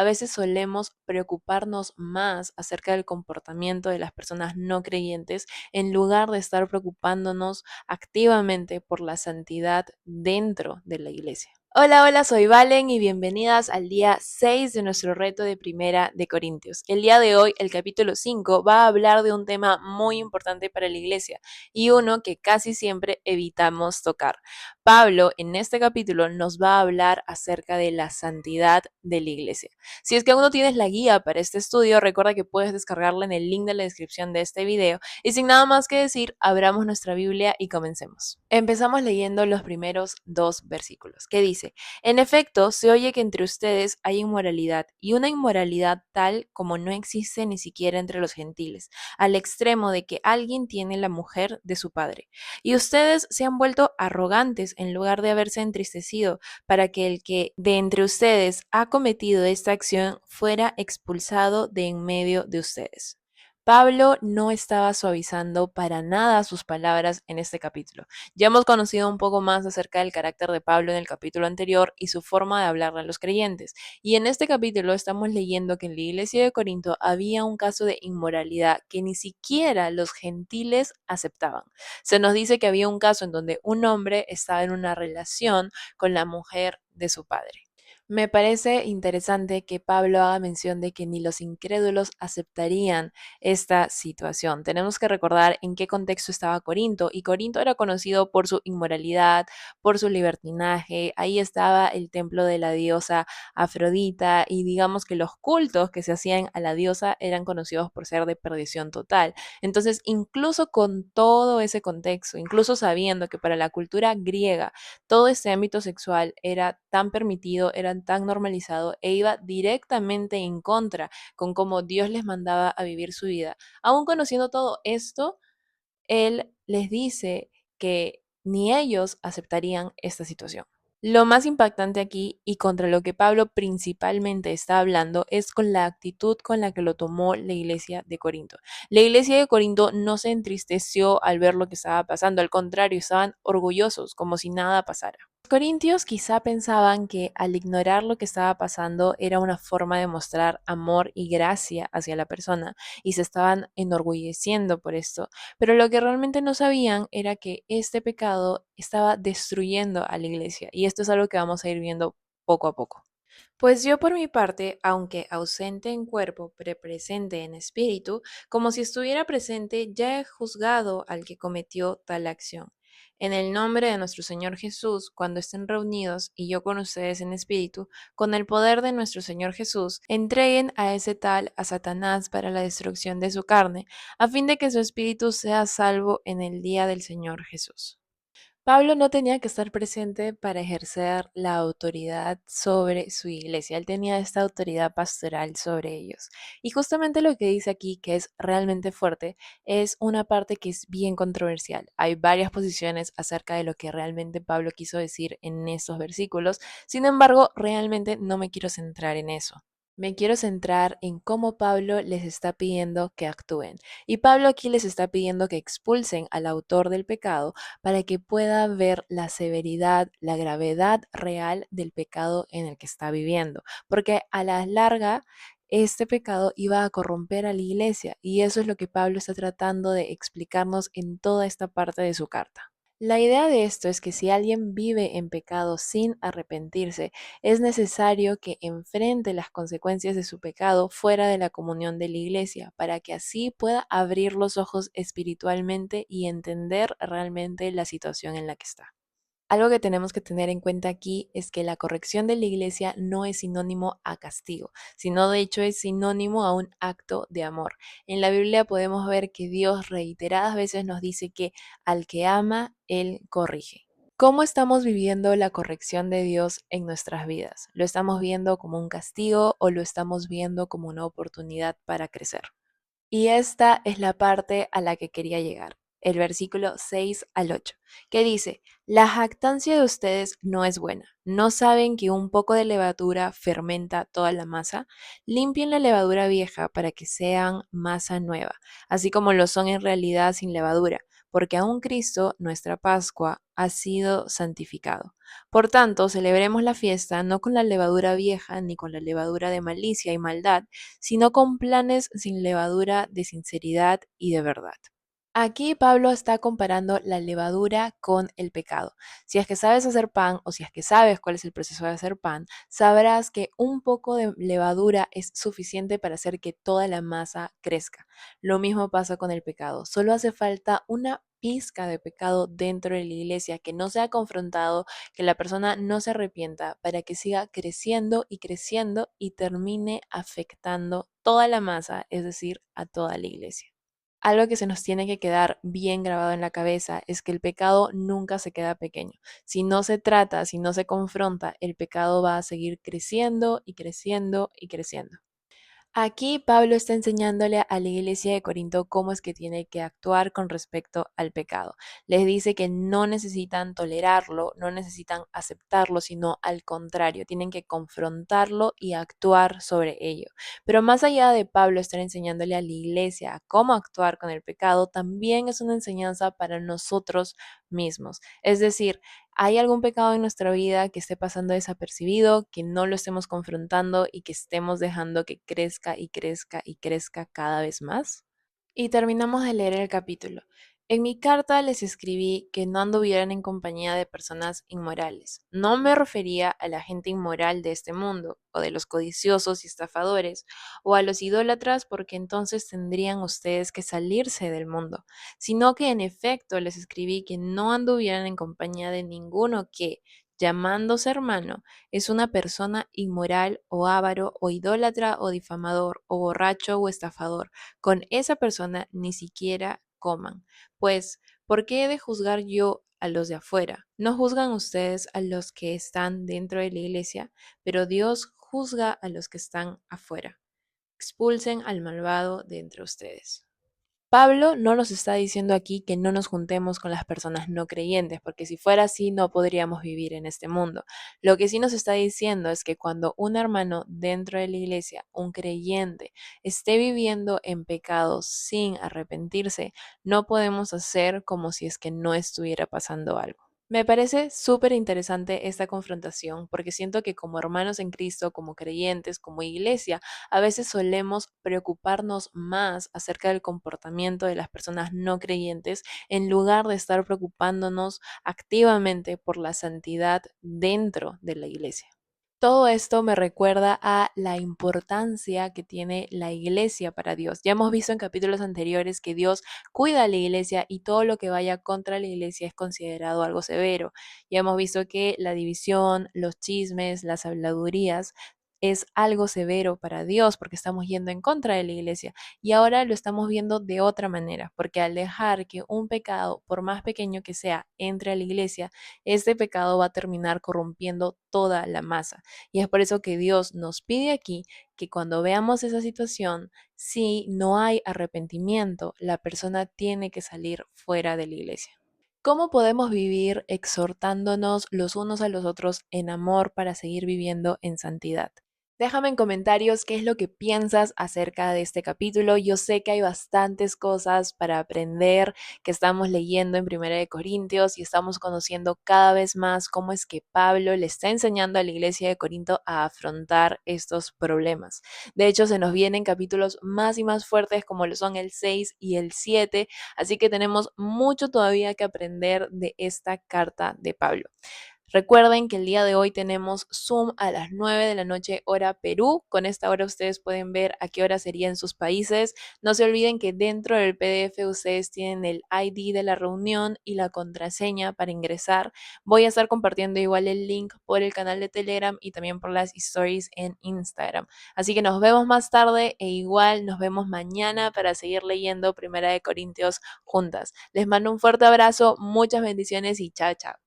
A veces solemos preocuparnos más acerca del comportamiento de las personas no creyentes en lugar de estar preocupándonos activamente por la santidad dentro de la iglesia. Hola, hola, soy Valen y bienvenidas al día 6 de nuestro reto de Primera de Corintios. El día de hoy, el capítulo 5, va a hablar de un tema muy importante para la iglesia y uno que casi siempre evitamos tocar. Pablo en este capítulo nos va a hablar acerca de la santidad de la iglesia. Si es que aún no tienes la guía para este estudio, recuerda que puedes descargarla en el link de la descripción de este video. Y sin nada más que decir, abramos nuestra Biblia y comencemos. Empezamos leyendo los primeros dos versículos, que dice: En efecto, se oye que entre ustedes hay inmoralidad, y una inmoralidad tal como no existe ni siquiera entre los gentiles, al extremo de que alguien tiene la mujer de su padre. Y ustedes se han vuelto arrogantes en lugar de haberse entristecido para que el que de entre ustedes ha cometido esta acción fuera expulsado de en medio de ustedes. Pablo no estaba suavizando para nada sus palabras en este capítulo. Ya hemos conocido un poco más acerca del carácter de Pablo en el capítulo anterior y su forma de hablarle a los creyentes. Y en este capítulo estamos leyendo que en la iglesia de Corinto había un caso de inmoralidad que ni siquiera los gentiles aceptaban. Se nos dice que había un caso en donde un hombre estaba en una relación con la mujer de su padre. Me parece interesante que Pablo haga mención de que ni los incrédulos aceptarían esta situación. Tenemos que recordar en qué contexto estaba Corinto, y Corinto era conocido por su inmoralidad, por su libertinaje. Ahí estaba el templo de la diosa Afrodita, y digamos que los cultos que se hacían a la diosa eran conocidos por ser de perdición total. Entonces, incluso con todo ese contexto, incluso sabiendo que para la cultura griega todo este ámbito sexual era tan permitido, era tan normalizado e iba directamente en contra con cómo Dios les mandaba a vivir su vida. Aún conociendo todo esto, Él les dice que ni ellos aceptarían esta situación. Lo más impactante aquí y contra lo que Pablo principalmente está hablando es con la actitud con la que lo tomó la iglesia de Corinto. La iglesia de Corinto no se entristeció al ver lo que estaba pasando, al contrario, estaban orgullosos, como si nada pasara. Los corintios quizá pensaban que al ignorar lo que estaba pasando era una forma de mostrar amor y gracia hacia la persona, y se estaban enorgulleciendo por esto, pero lo que realmente no sabían era que este pecado estaba destruyendo a la iglesia, y esto es algo que vamos a ir viendo poco a poco. Pues yo por mi parte, aunque ausente en cuerpo, pero presente en espíritu, como si estuviera presente, ya he juzgado al que cometió tal acción. En el nombre de nuestro Señor Jesús, cuando estén reunidos y yo con ustedes en espíritu, con el poder de nuestro Señor Jesús, entreguen a ese tal a Satanás para la destrucción de su carne, a fin de que su espíritu sea salvo en el día del Señor Jesús. Pablo no tenía que estar presente para ejercer la autoridad sobre su iglesia. Él tenía esta autoridad pastoral sobre ellos. Y justamente lo que dice aquí, que es realmente fuerte, es una parte que es bien controversial. Hay varias posiciones acerca de lo que realmente Pablo quiso decir en esos versículos. Sin embargo, realmente no me quiero centrar en eso. Me quiero centrar en cómo Pablo les está pidiendo que actúen. Y Pablo aquí les está pidiendo que expulsen al autor del pecado para que pueda ver la severidad, la gravedad real del pecado en el que está viviendo. Porque a la larga, este pecado iba a corromper a la iglesia, y eso es lo que Pablo está tratando de explicarnos en toda esta parte de su carta. La idea de esto es que si alguien vive en pecado sin arrepentirse, es necesario que enfrente las consecuencias de su pecado fuera de la comunión de la iglesia, para que así pueda abrir los ojos espiritualmente y entender realmente la situación en la que está. Algo que tenemos que tener en cuenta aquí es que la corrección de la iglesia no es sinónimo a castigo, sino de hecho es sinónimo a un acto de amor. En la Biblia podemos ver que Dios reiteradas veces nos dice que al que ama, Él corrige. ¿Cómo estamos viviendo la corrección de Dios en nuestras vidas? ¿Lo estamos viendo como un castigo o lo estamos viendo como una oportunidad para crecer? Y esta es la parte a la que quería llegar, el versículo 6 al 8, que dice: La jactancia de ustedes no es buena. ¿No saben que un poco de levadura fermenta toda la masa? Limpien la levadura vieja para que sean masa nueva, así como lo son en realidad sin levadura. porque aún Cristo, nuestra Pascua, ha sido santificado. Por tanto, celebremos la fiesta no con la levadura vieja ni con la levadura de malicia y maldad, sino con planes sin levadura de sinceridad y de verdad. Aquí Pablo está comparando la levadura con el pecado. Si es que sabes hacer pan o si es que sabes cuál es el proceso de hacer pan, sabrás que un poco de levadura es suficiente para hacer que toda la masa crezca. Lo mismo pasa con el pecado. Solo hace falta una pizca de pecado dentro de la iglesia que no sea confrontado, que la persona no se arrepienta para que siga creciendo y termine afectando toda la masa, es decir, a toda la iglesia. Algo que se nos tiene que quedar bien grabado en la cabeza es que el pecado nunca se queda pequeño. Si no se trata, si no se confronta, el pecado va a seguir creciendo y creciendo y creciendo. Aquí Pablo está enseñándole a la iglesia de Corinto cómo es que tiene que actuar con respecto al pecado. Les dice que no necesitan tolerarlo, no necesitan aceptarlo, sino al contrario, tienen que confrontarlo y actuar sobre ello. Pero más allá de Pablo estar enseñándole a la iglesia cómo actuar con el pecado, también es una enseñanza para nosotros mismos. Es decir, ¿hay algún pecado en nuestra vida que esté pasando desapercibido, que no lo estemos confrontando y que estemos dejando que crezca y crezca y crezca cada vez más? Y terminamos de leer el capítulo. En mi carta les escribí que no anduvieran en compañía de personas inmorales. No me refería a la gente inmoral de este mundo, o de los codiciosos y estafadores, o a los idólatras, porque entonces tendrían ustedes que salirse del mundo, sino que en efecto les escribí que no anduvieran en compañía de ninguno que, llamándose hermano, es una persona inmoral o avaro o idólatra o difamador o borracho o estafador. Con esa persona ni siquiera coman. Pues, ¿por qué he de juzgar yo a los de afuera? No juzgan ustedes a los que están dentro de la iglesia, pero Dios juzga a los que están afuera. Expulsen al malvado de entre ustedes. Pablo no nos está diciendo aquí que no nos juntemos con las personas no creyentes, porque si fuera así no podríamos vivir en este mundo. Lo que sí nos está diciendo es que cuando un hermano dentro de la iglesia, un creyente, esté viviendo en pecado sin arrepentirse, no podemos hacer como si es que no estuviera pasando algo. Me parece súper interesante esta confrontación porque siento que como hermanos en Cristo, como creyentes, como iglesia, a veces solemos preocuparnos más acerca del comportamiento de las personas no creyentes en lugar de estar preocupándonos activamente por la santidad dentro de la iglesia. Todo esto me recuerda a la importancia que tiene la iglesia para Dios. Ya hemos visto en capítulos anteriores que Dios cuida a la iglesia y todo lo que vaya contra la iglesia es considerado algo severo. Ya hemos visto que la división, los chismes, las habladurías es algo severo para Dios porque estamos yendo en contra de la iglesia y ahora lo estamos viendo de otra manera, porque al dejar que un pecado, por más pequeño que sea, entre a la iglesia, este pecado va a terminar corrompiendo toda la masa. Y es por eso que Dios nos pide aquí que cuando veamos esa situación, si no hay arrepentimiento, la persona tiene que salir fuera de la iglesia. ¿Cómo podemos vivir exhortándonos los unos a los otros en amor para seguir viviendo en santidad? Déjame en comentarios qué es lo que piensas acerca de este capítulo. Yo sé que hay bastantes cosas para aprender que estamos leyendo en Primera de Corintios y estamos conociendo cada vez más cómo es que Pablo le está enseñando a la iglesia de Corinto a afrontar estos problemas. De hecho, se nos vienen capítulos más y más fuertes como lo son el 6 y el 7, así que tenemos mucho todavía que aprender de esta carta de Pablo. Recuerden que el día de hoy tenemos Zoom a las 9 de la noche hora Perú. Con esta hora ustedes pueden ver a qué hora sería en sus países. No se olviden que dentro del PDF ustedes tienen el ID de la reunión y la contraseña para ingresar. Voy a estar compartiendo igual el link por el canal de Telegram y también por las stories en Instagram. Así que nos vemos más tarde e igual nos vemos mañana para seguir leyendo Primera de Corintios juntas. Les mando un fuerte abrazo, muchas bendiciones y chao, chao.